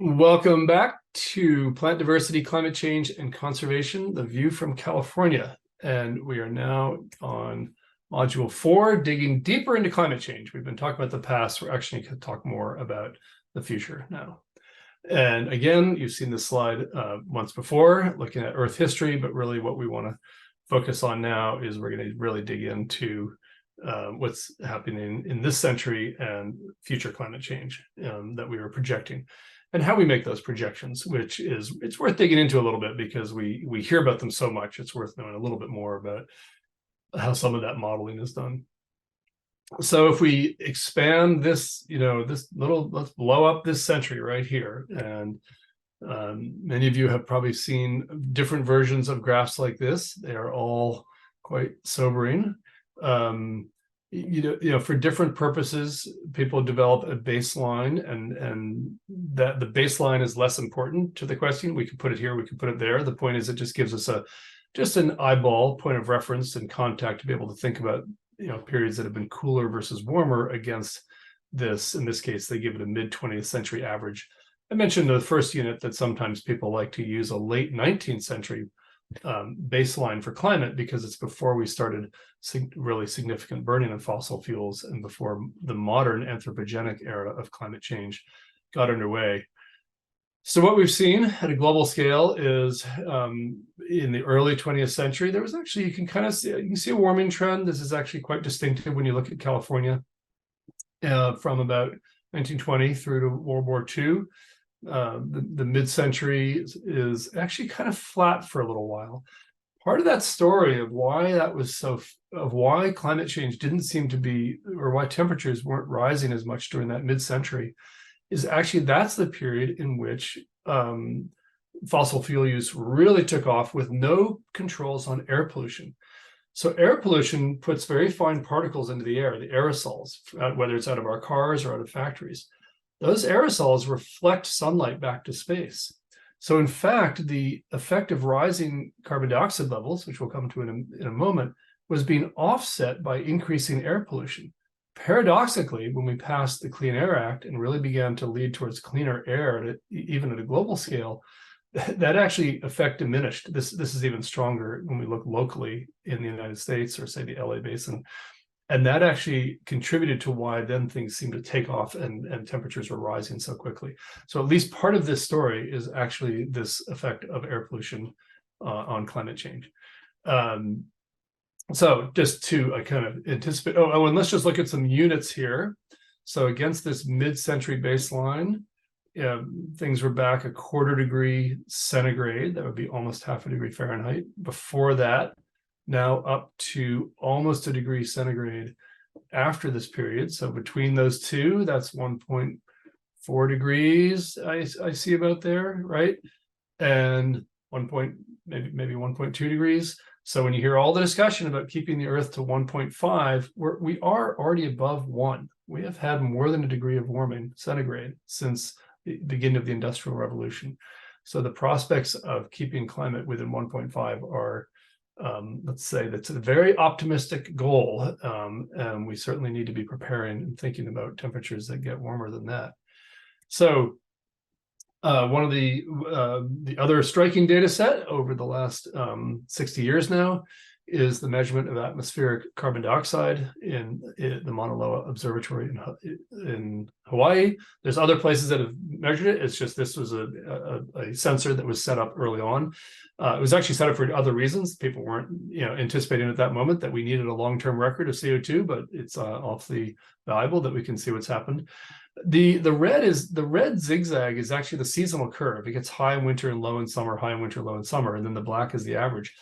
Welcome back to Plant Diversity, Climate Change, and Conservation, The View from California. And we are now on Module 4, digging deeper into climate change. We've been talking about the past. We're actually going to talk more about the future now. And again, you've seen this slide once before, looking at Earth history, but really what we want to focus on now is we're going to really dig into what's happening in this century and future climate change that we were projecting, and how we make those projections, which is, it's worth digging into a little bit because we hear about them so much. It's worth knowing a little bit more about how some of that modeling is done. So if we expand this, this little, let's blow up this century right here. And many of you have probably seen different versions of graphs like this. They are all quite sobering. For different purposes, people develop a baseline, and that the baseline is less important to the question. We could put it here, we could put it there. The point is, it just gives us just an eyeball point of reference and contact to be able to think about, periods that have been cooler versus warmer against this. In this case, they give it a mid 20th century average. I mentioned in the first unit that sometimes people like to use a late 19th century baseline for climate because it's before we started really significant burning of fossil fuels and before the modern anthropogenic era of climate change got underway. So what we've seen at a global scale is in the early 20th century, there was actually, you can see a warming trend. This is actually quite distinctive when you look at California from about 1920 through to World War II. The mid-century is actually kind of flat for a little while. Part of that story of why that was of why climate change didn't seem to be, or why temperatures weren't rising as much during that mid-century, is actually that's the period in which fossil fuel use really took off with no controls on air pollution. So air pollution puts very fine particles into the air, the aerosols, whether it's out of our cars or out of factories. Those aerosols reflect sunlight back to space. So in fact, the effect of rising carbon dioxide levels, which we'll come to in a moment, was being offset by increasing air pollution. Paradoxically, when we passed the Clean Air Act and really began to lead towards cleaner air, even at a global scale, that actually effect diminished. This is even stronger when we look locally in the United States, or say the LA basin. And that actually contributed to why then things seemed to take off and temperatures were rising so quickly. So at least part of this story is actually this effect of air pollution on climate change. So just to kind of anticipate, and let's just look at some units here. So against this mid-century baseline, things were back a 1/4 degree centigrade. That would be almost 1/2 degree Fahrenheit. Before that, now up to almost 1 degree centigrade after this period. So between those two, that's 1.4 degrees I see about there, right? And maybe 1.2 degrees. So when you hear all the discussion about keeping the Earth to 1.5, we are already above 1. We have had more than 1 degree of warming centigrade since the beginning of the Industrial Revolution. So the prospects of keeping climate within 1.5 are, let's say, that's a very optimistic goal, and we certainly need to be preparing and thinking about temperatures that get warmer than that. So one of the other striking data set over the last 60 years now is the measurement of atmospheric carbon dioxide in the Mauna Loa Observatory in Hawaii. There's other places that have measured it. It's just this was a sensor that was set up early on. It was actually set up for other reasons. People weren't anticipating at that moment that we needed a long-term record of CO2, but it's awfully valuable that we can see what's happened. The red zigzag is actually the seasonal curve. It gets high in winter and low in summer, high in winter, low in summer, and then the black is the average.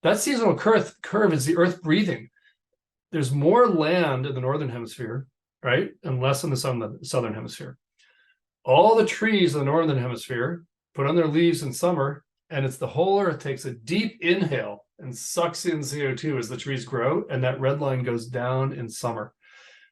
That seasonal curve is the Earth breathing. There's more land in the northern hemisphere, right, and less in the southern hemisphere. All the trees in the northern hemisphere put on their leaves in summer, and it's the whole Earth takes a deep inhale and sucks in CO2 as the trees grow, and that red line goes down in summer.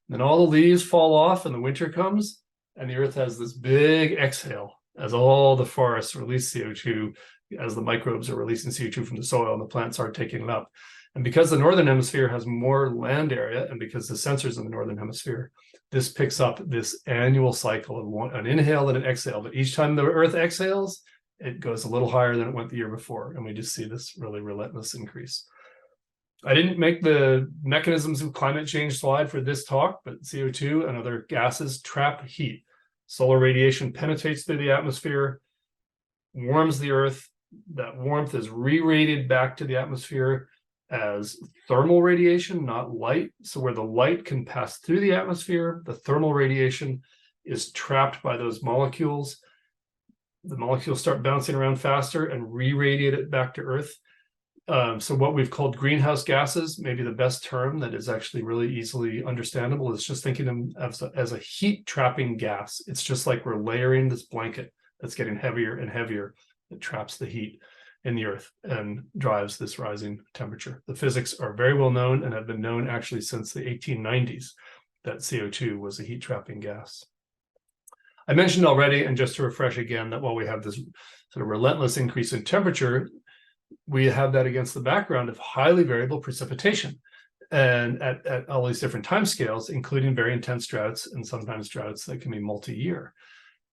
Then all the leaves fall off and the winter comes, and the Earth has this big exhale as all the forests release CO2, as the microbes are releasing CO2 from the soil and the plants are taking it up. And because the northern hemisphere has more land area, and because the sensors in the northern hemisphere, this picks up this annual cycle of an inhale and an exhale. But each time the Earth exhales, it goes a little higher than it went the year before. And we just see this really relentless increase. I didn't make the mechanisms of climate change slide for this talk, but CO2 and other gases trap heat. Solar radiation penetrates through the atmosphere, warms the Earth. That warmth is re-radiated back to the atmosphere as thermal radiation, not light. So where the light can pass through the atmosphere, the thermal radiation is trapped by those molecules. The molecules start bouncing around faster and re-radiate it back to Earth. So what we've called greenhouse gases, maybe the best term that is actually really easily understandable, is just thinking of them as a heat trapping gas. It's just like we're layering this blanket that's getting heavier and heavier that traps the heat in the Earth and drives this rising temperature. The physics are very well known and have been known actually since the 1890s that CO2 was a heat trapping gas. I mentioned already, and just to refresh again, that while we have this sort of relentless increase in temperature, we have that against the background of highly variable precipitation, and at all these different time scales, including very intense droughts and sometimes droughts that can be multi-year.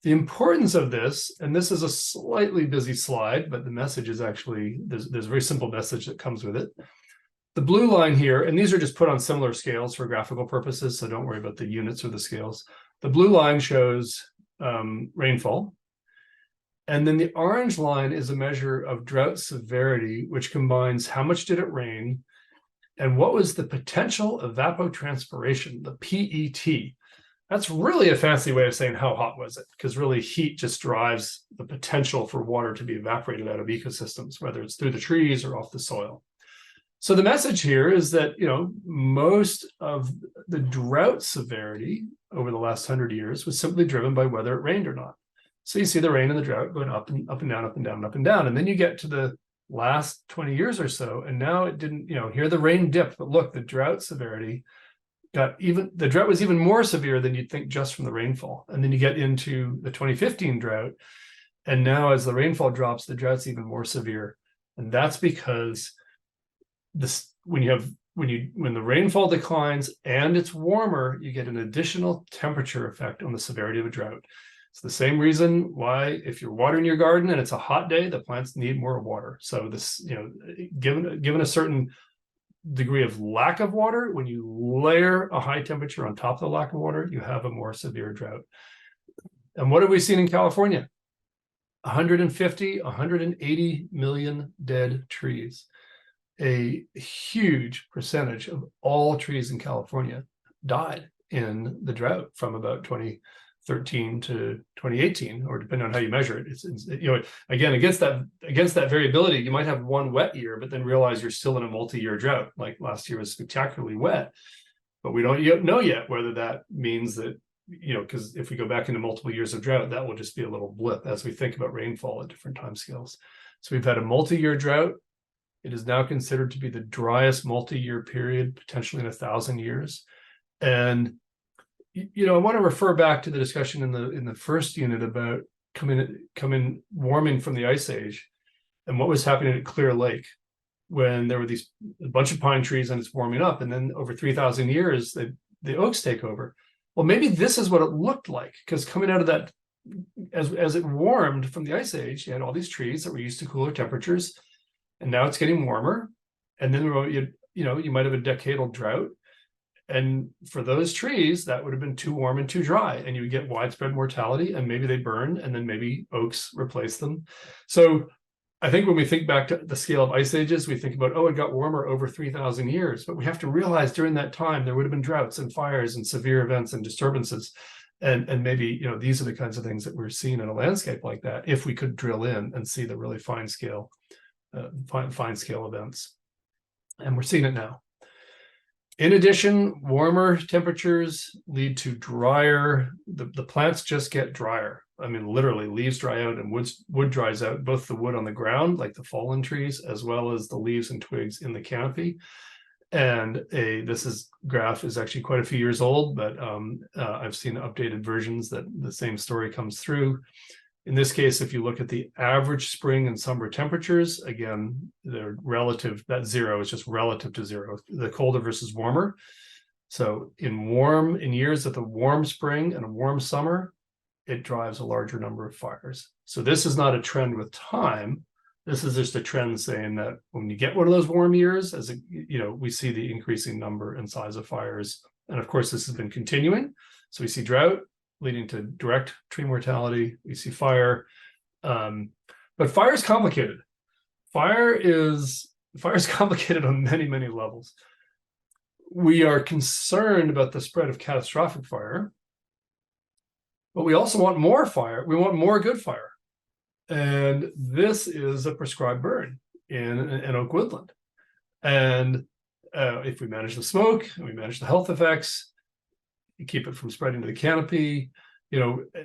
The importance of this, and this is a slightly busy slide, but the message is actually, there's a very simple message that comes with it. The blue line here, and these are just put on similar scales for graphical purposes, so don't worry about the units or the scales. The blue line shows rainfall. And then the orange line is a measure of drought severity, which combines how much did it rain and what was the potential evapotranspiration, the PET. That's really a fancy way of saying how hot was it, because really heat just drives the potential for water to be evaporated out of ecosystems, whether it's through the trees or off the soil. So the message here is that, most of the drought severity over the last 100 years was simply driven by whether it rained or not. So you see the rain and the drought going up and down, up and down, up and down. And then you get to the last 20 years or so, and now it didn't, here the rain dipped, but look, the drought severity the drought was even more severe than you'd think just from the rainfall. And then you get into the 2015 drought, and now as the rainfall drops, the drought's even more severe. And that's because when the rainfall declines and it's warmer, you get an additional temperature effect on the severity of a drought. It's the same reason why if you're watering your garden and it's a hot day, the plants need more water. So this, given a certain degree of lack of water, when you layer a high temperature on top of the lack of water, you have a more severe drought. And what have we seen in California? 150, 180 million dead trees. A huge percentage of all trees in California died in the drought from about 2013 to 2018, or depending on how you measure it. It's again, against that variability, you might have one wet year, but then realize you're still in a multi-year drought. Like last year was spectacularly wet, but we don't yet know whether that means that, because if we go back into multiple years of drought, that will just be a little blip as we think about rainfall at different time scales. So we've had a multi-year drought. It is now considered to be the driest multi-year period, potentially in 1,000 years. And I want to refer back to the discussion in the first unit about coming warming from the Ice Age, and what was happening at Clear Lake when there were a bunch of pine trees and it's warming up, and then over 3,000 years the oaks take over. Well, maybe this is what it looked like, because coming out of that, as it warmed from the Ice Age, you had all these trees that were used to cooler temperatures, and now it's getting warmer, and then you might have a decadal drought. And for those trees, that would have been too warm and too dry, and you would get widespread mortality, and maybe they burn, and then maybe oaks replace them. So I think when we think back to the scale of ice ages, we think about, it got warmer over 3,000 years. But we have to realize during that time, there would have been droughts and fires and severe events and disturbances. And maybe, these are the kinds of things that we're seeing in a landscape like that, if we could drill in and see the really fine scale events. And we're seeing it now. In addition, warmer temperatures lead to drier, the plants just get drier. I mean, literally, leaves dry out and wood dries out, both the wood on the ground, like the fallen trees, as well as the leaves and twigs in the canopy. And this graph is actually quite a few years old, but I've seen updated versions that the same story comes through. In this case, if you look at the average spring and summer temperatures, again, they're relative, that zero is just relative to zero, the colder versus warmer. So in years with a warm spring and a warm summer, it drives a larger number of fires. So this is not a trend with time. This is just a trend saying that when you get one of those warm years, we see the increasing number and size of fires. And of course, this has been continuing. So we see drought leading to direct tree mortality. We see fire, but fire is complicated. Fire is complicated on many, many levels. We are concerned about the spread of catastrophic fire, but we also want more fire. We want more good fire. And this is a prescribed burn in oak woodland. And if we manage the smoke and we manage the health effects, you keep it from spreading to the canopy.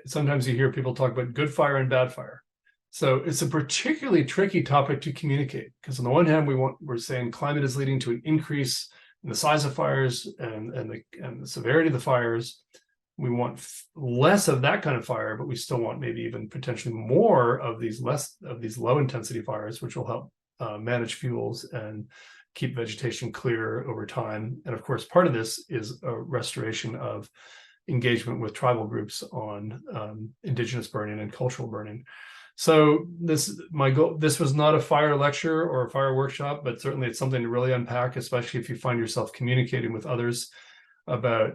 Sometimes you hear people talk about good fire and bad fire. So it's a particularly tricky topic to communicate, because on the one hand, we're saying climate is leading to an increase in the size of fires and the severity of the fires. We want less of that kind of fire, but we still want maybe even potentially more of these low intensity fires, which will help manage fuels and keep vegetation clear over time. And of course, part of this is a restoration of engagement with tribal groups on indigenous burning and cultural burning. So this was not a fire lecture or a fire workshop, but certainly it's something to really unpack, especially if you find yourself communicating with others about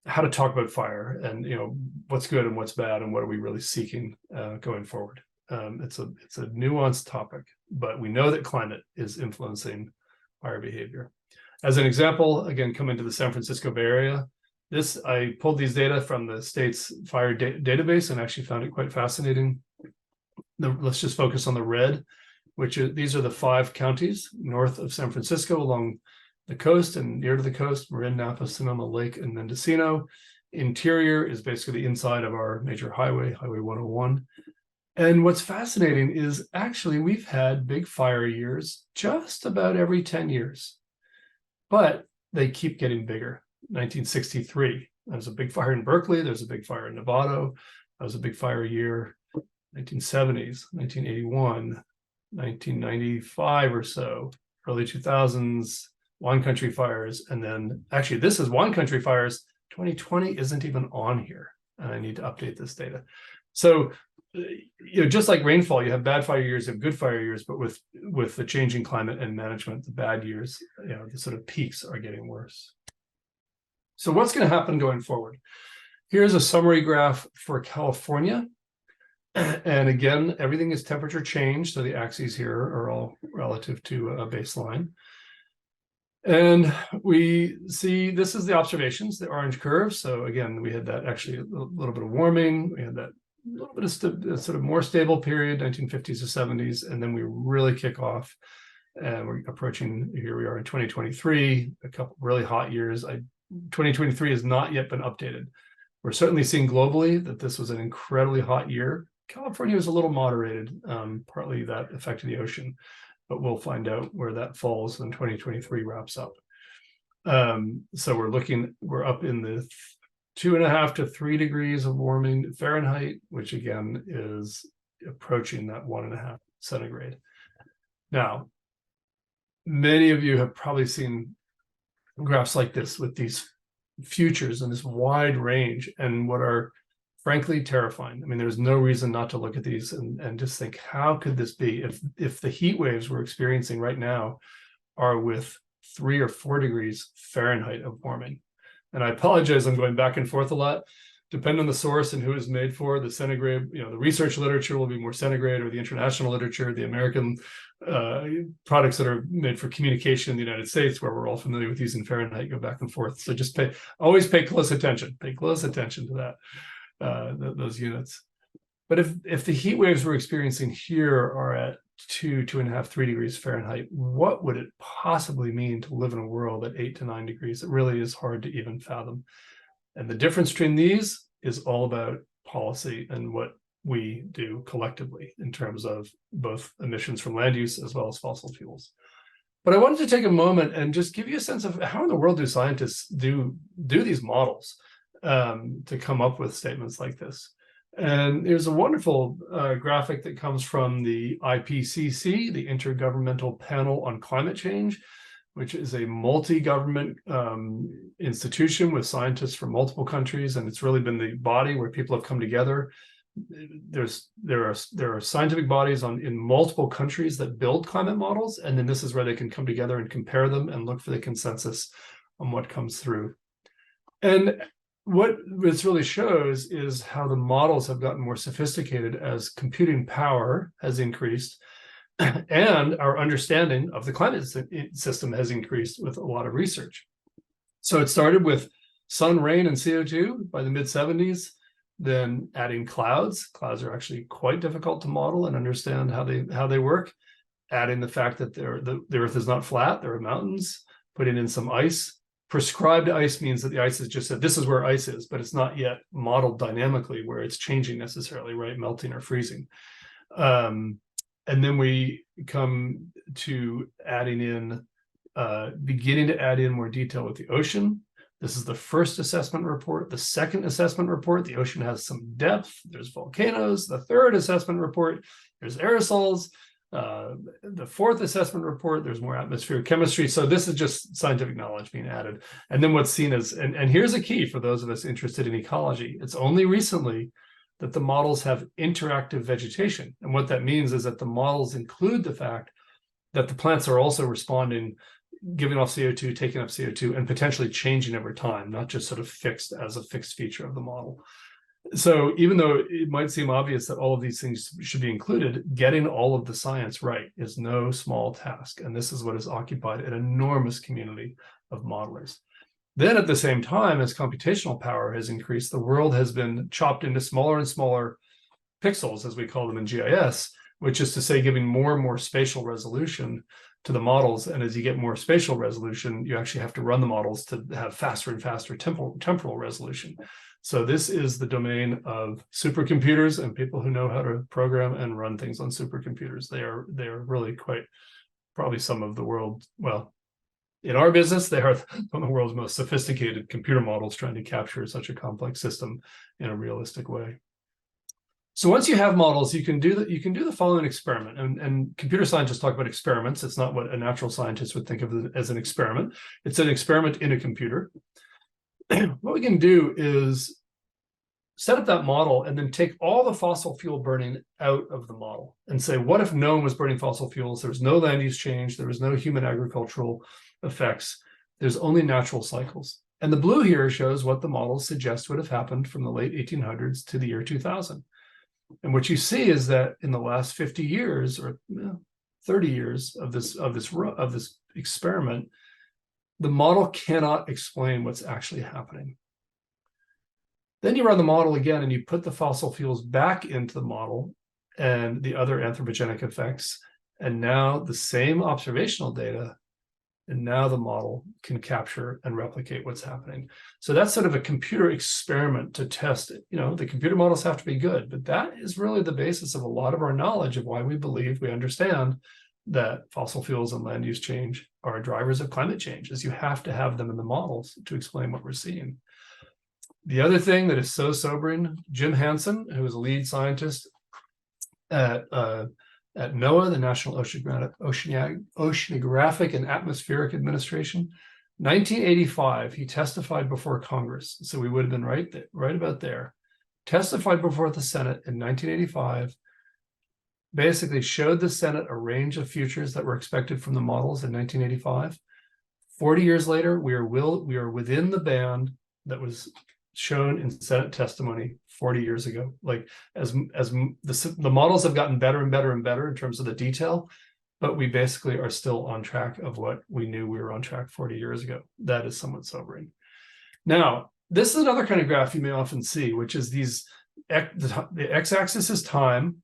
how to talk about fire and what's good and what's bad and what are we really seeking going forward. It's a nuanced topic, but we know that climate is influencing fire behavior. As an example, again, coming to the San Francisco Bay Area, I pulled these data from the state's fire database and actually found it quite fascinating. Let's just focus on the red, these are the 5 counties north of San Francisco along the coast and near to the coast: Marin, Napa, Sonoma Lake, and Mendocino. Interior is basically the inside of our major highway, Highway 101. And what's fascinating is actually we've had big fire years just about every 10 years, but they keep getting bigger. 1963, there's a big fire in Berkeley. There's a big fire in Novato. That was a big fire year. 1970s, 1981, 1995 or so, early 2000s, Wine Country fires. And then actually this is Wine Country fires. 2020 isn't even on here, and I need to update this data. So just like rainfall, you have bad fire years, you have good fire years, but with the changing climate and management, the bad years, the sort of peaks are getting worse. So what's going to happen going forward? Here's a summary graph for California. And again, everything is temperature change. So the axes here are all relative to a baseline. And we see this is the observations, the orange curve. So again, we had that actually a little bit of warming. We had that little bit of sort of more stable period, 1950s to 70s. And then we really kick off. And we're approaching, here we are in 2023, a couple really hot years. 2023 has not yet been updated. We're certainly seeing globally that this was an incredibly hot year. California was a little moderated, partly that affected the ocean, but we'll find out where that falls when 2023 wraps up. So we're up in the 2.5 to 3 degrees of warming Fahrenheit, which again is approaching that 1.5 centigrade. Now, many of you have probably seen graphs like this with these futures and this wide range, and what are frankly terrifying. I mean, there's no reason not to look at these and just think, how could this be? If the heat waves we're experiencing right now are with 3 or 4 degrees Fahrenheit of warming. And I apologize, I'm going back and forth a lot. Depending on the source and who it's made for, the centigrade, the research literature will be more centigrade, or the international literature, the American products that are made for communication in the United States, where we're all familiar with using Fahrenheit, go back and forth. So just always pay close attention to that. Those units. But if the heat waves we're experiencing here are at 2.5, 3 degrees Fahrenheit, what would it possibly mean to live in a world at 8 to 9 degrees? It really is hard to even fathom. And the difference between these is all about policy and what we do collectively in terms of both emissions from land use as well as fossil fuels. But I wanted to take a moment and just give you a sense of how in the world do scientists do these models to come up with statements like this. And there's a wonderful graphic that comes from the IPCC, the Intergovernmental Panel on Climate Change, which is a multi-government institution with scientists from multiple countries, and it's really been the body where people have come together. There are scientific bodies in multiple countries that build climate models, and then this is where they can come together and compare them and look for the consensus on what comes through. And what this really shows is how the models have gotten more sophisticated as computing power has increased, and our understanding of the climate system has increased with a lot of research. So it started with sun, rain, and CO2 by the mid-70s, then adding clouds. Clouds are actually quite difficult to model and understand how they work, adding the fact that the Earth is not flat, there are mountains, putting in some ice. Prescribed ice means that the ice is just said, this is where ice is, but it's not yet modeled dynamically where it's changing necessarily, right? Melting or freezing. And then we come to adding in, beginning to add in more detail with the ocean. This is the first assessment report. The second assessment report, the ocean has some depth. There's volcanoes. The third assessment report, there's aerosols. The fourth assessment report, there's more atmospheric chemistry. So this is just scientific knowledge being added. And then what's seen as, and here's a key for those of us interested in ecology. It's only recently that the models have interactive vegetation. And what that means is that the models include the fact that the plants are also responding, giving off CO2, taking up CO2, and potentially changing over time, not just sort of fixed as a fixed feature of the model. So even though it might seem obvious that all of these things should be included, getting all of the science right is no small task. And this is what has occupied an enormous community of modelers. Then at the same time, as computational power has increased, the world has been chopped into smaller and smaller pixels, as we call them in GIS, which is to say giving more and more spatial resolution to the models. And as you get more spatial resolution, you actually have to run the models to have faster and faster temporal resolution. So this is the domain of supercomputers and people who know how to program and run things on supercomputers. They are really quite probably some of the world, well, in our business, they are some of the world's most sophisticated computer models trying to capture such a complex system in a realistic way. So once you have models, you can do the following experiment. And computer scientists talk about experiments. It's not what a natural scientist would think of as an experiment. It's an experiment in a computer. What we can do is set up that model and then take all the fossil fuel burning out of the model and say, what if no one was burning fossil fuels? There was no land use change. There was no human agricultural effects. There's only natural cycles. And the blue here shows what the models suggest would have happened from the late 1800s to the year 2000. And what you see is that in the last 50 years or 30 years of this experiment, the model cannot explain what's actually happening. Then you run the model again and you put the fossil fuels back into the model and the other anthropogenic effects. And now the same observational data, and now the model can capture and replicate what's happening. So that's sort of a computer experiment to test it. You know, the computer models have to be good, but that is really the basis of a lot of our knowledge of why we believe we understand that fossil fuels and land use change are drivers of climate change, is you have to have them in the models to explain what we're seeing. The other thing that is so sobering, Jim Hansen, who is a lead scientist at NOAA, the National Oceanographic and Atmospheric Administration, 1985, he testified before Congress. So we would have been right about there. Testified before the Senate in 1985, basically showed the Senate a range of futures that were expected from the models in 1985. 40 years later, we are within the band that was shown in Senate testimony 40 years ago. Like as the models have gotten better and better and better in terms of the detail, but we basically are still on track of what we knew we were on track 40 years ago. That is somewhat sobering. Now, this is another kind of graph you may often see, which is the x-axis is time.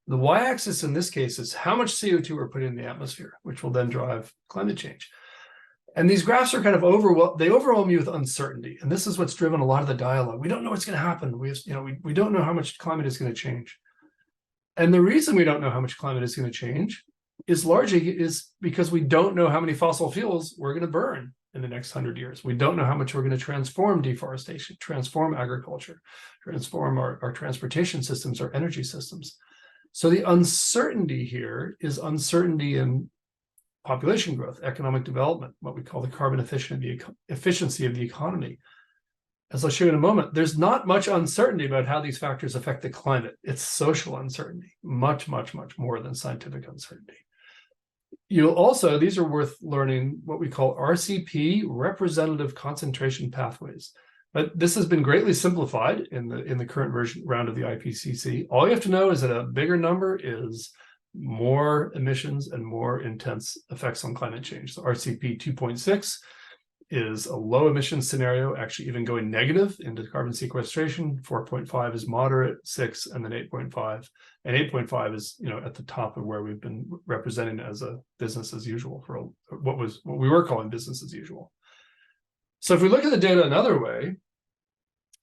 The y-axis in this case is how much CO2 we're putting in the atmosphere, which will then drive climate change. And these graphs are kind of they overwhelm you with uncertainty. And this is what's driven a lot of the dialogue. We don't know what's going to happen. We don't know how much climate is going to change. And the reason we don't know how much climate is going to change is largely because we don't know how many fossil fuels we're going to burn. in the next 100 years. We don't know how much we're going to transform deforestation, transform agriculture, transform our transportation systems, our energy systems. So the uncertainty here is uncertainty in population growth, economic development, what we call the carbon efficiency of the economy. As I'll show you in a moment, there's not much uncertainty about how these factors affect the climate. It's social uncertainty, much, much, much more than scientific uncertainty. You'll also, these are worth learning, what we call RCP, representative concentration pathways. But this has been greatly simplified in the current round of the IPCC. All you have to know is that a bigger number is more emissions and more intense effects on climate change. So RCP 2.6 is a low emission scenario, actually even going negative into carbon sequestration. 4.5 is moderate, 6, and then 8.5. And 8.5 is, at the top of where we've been representing as a business as usual for what we were calling business as usual. So if we look at the data another way,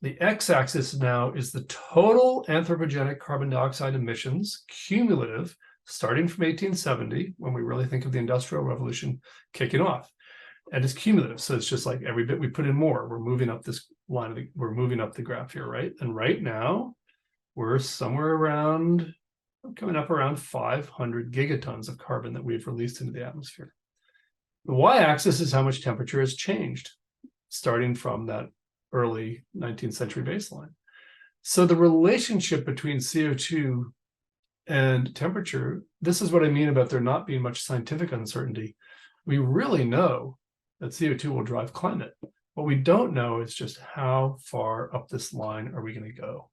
the x-axis now is the total anthropogenic carbon dioxide emissions, cumulative, starting from 1870, when we really think of the Industrial Revolution kicking off. And it's cumulative, so it's just like every bit we put in more, we're moving up this line, we're moving up the graph here, right? And right now, we're somewhere around, coming up around 500 gigatons of carbon that we've released into the atmosphere. The y-axis is how much temperature has changed, starting from that early 19th century baseline. So the relationship between CO2 and temperature, this is what I mean about there not being much scientific uncertainty. We really know that CO2 will drive climate. What we don't know is just how far up this line are we going to go.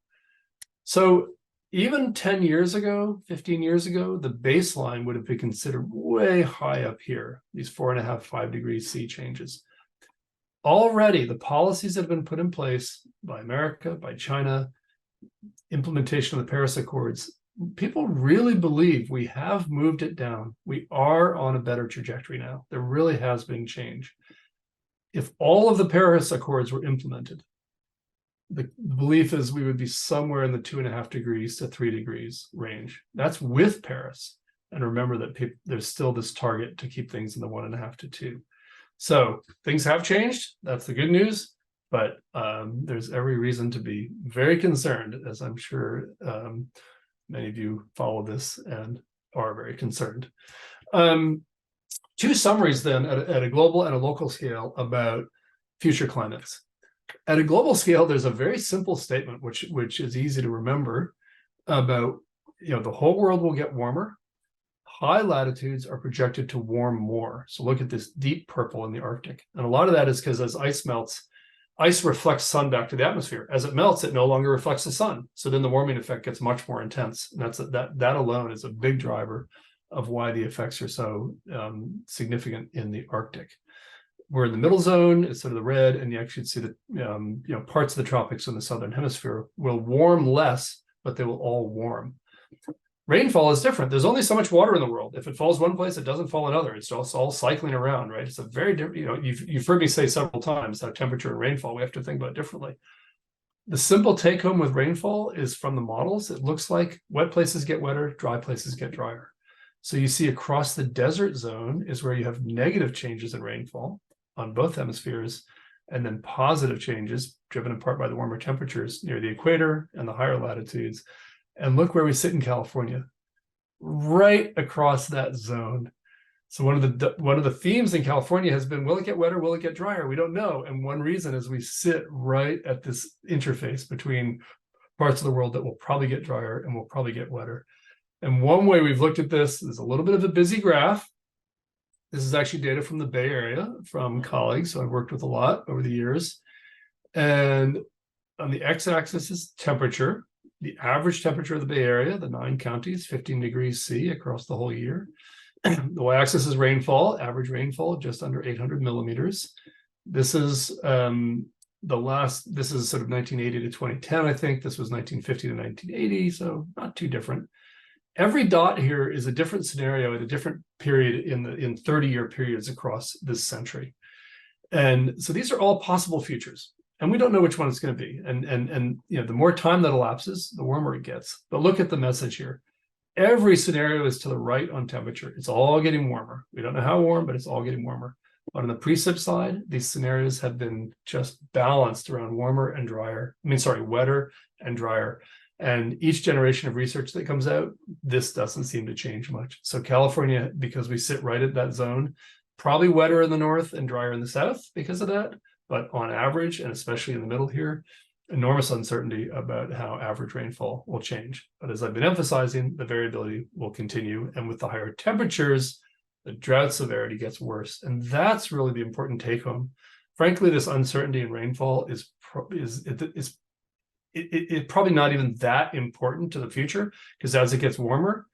So even 10 years ago, 15 years ago, the baseline would have been considered way high up here, these 4.5, 5 degrees C changes. Already, the policies that have been put in place by America, by China, implementation of the Paris Accords, people really believe we have moved it down. We are on a better trajectory now. There really has been change. If all of the Paris Accords were implemented, the belief is we would be somewhere in the 2.5 degrees to 3 degrees range. That's with Paris. And remember that there's still this target to keep things in the 1.5 to 2. So things have changed. That's the good news. But there's every reason to be very concerned, as I'm sure many of you follow this and are very concerned. Two summaries then at a global and a local scale about future climates. At a global scale, there's a very simple statement, which is easy to remember, about the whole world will get warmer. High latitudes are projected to warm more. So look at this deep purple in the Arctic. And a lot of that is because as ice melts, ice reflects sun back to the atmosphere. As it melts, it no longer reflects the sun. So then the warming effect gets much more intense. And that alone is a big driver of why the effects are so significant in the Arctic. We're in the middle zone, it's sort of the red, and you actually see that parts of the tropics in the southern hemisphere will warm less, but they will all warm. Rainfall is different. There's only so much water in the world. If it falls one place, it doesn't fall another. It's just all cycling around, right? It's a very different, you've heard me say several times how temperature and rainfall, we have to think about differently. The simple take home with rainfall is from the models. It looks like wet places get wetter, dry places get drier. So you see across the desert zone is where you have negative changes in rainfall on both hemispheres, and then positive changes driven in part by the warmer temperatures near the equator and the higher latitudes. And look where we sit in California, right across that zone. So one of the themes in California has been, will it get wetter? Will it get drier? We don't know. And one reason is we sit right at this interface between parts of the world that will probably get drier and will probably get wetter. And one way we've looked at this is a little bit of a busy graph. This is actually data from the Bay Area from colleagues who I've worked with a lot over the years. And on the x-axis is temperature. The average temperature of the Bay Area, the 9 counties, 15 degrees C across the whole year. The y-axis is rainfall, average rainfall, just under 800 millimeters. This is this is sort of 1980 to 2010, I think. This was 1950 to 1980, so not too different. Every dot here is a different scenario at a different period in 30-year periods across this century. And so these are all possible futures. And we don't know which one it's going to be. And the more time that elapses, the warmer it gets. But look at the message here. Every scenario is to the right on temperature. It's all getting warmer. We don't know how warm, but it's all getting warmer. But on the precip side, these scenarios have been just balanced around warmer and drier. Wetter and drier. And each generation of research that comes out, this doesn't seem to change much. So California, because we sit right at that zone, probably wetter in the north and drier in the south because of that. But on average, and especially in the middle here, enormous uncertainty about how average rainfall will change. But as I've been emphasizing, the variability will continue. And with the higher temperatures, the drought severity gets worse. And that's really the important take home. Frankly, this uncertainty in rainfall is probably not even that important to the future, because as it gets warmer,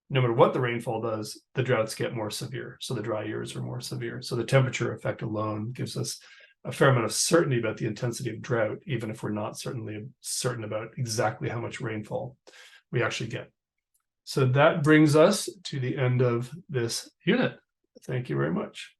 no matter what the rainfall does, the droughts get more severe. So the dry years are more severe. So the temperature effect alone gives us a fair amount of certainty about the intensity of drought, even if we're not certain about exactly how much rainfall we actually get. So that brings us to the end of this unit. Thank you very much.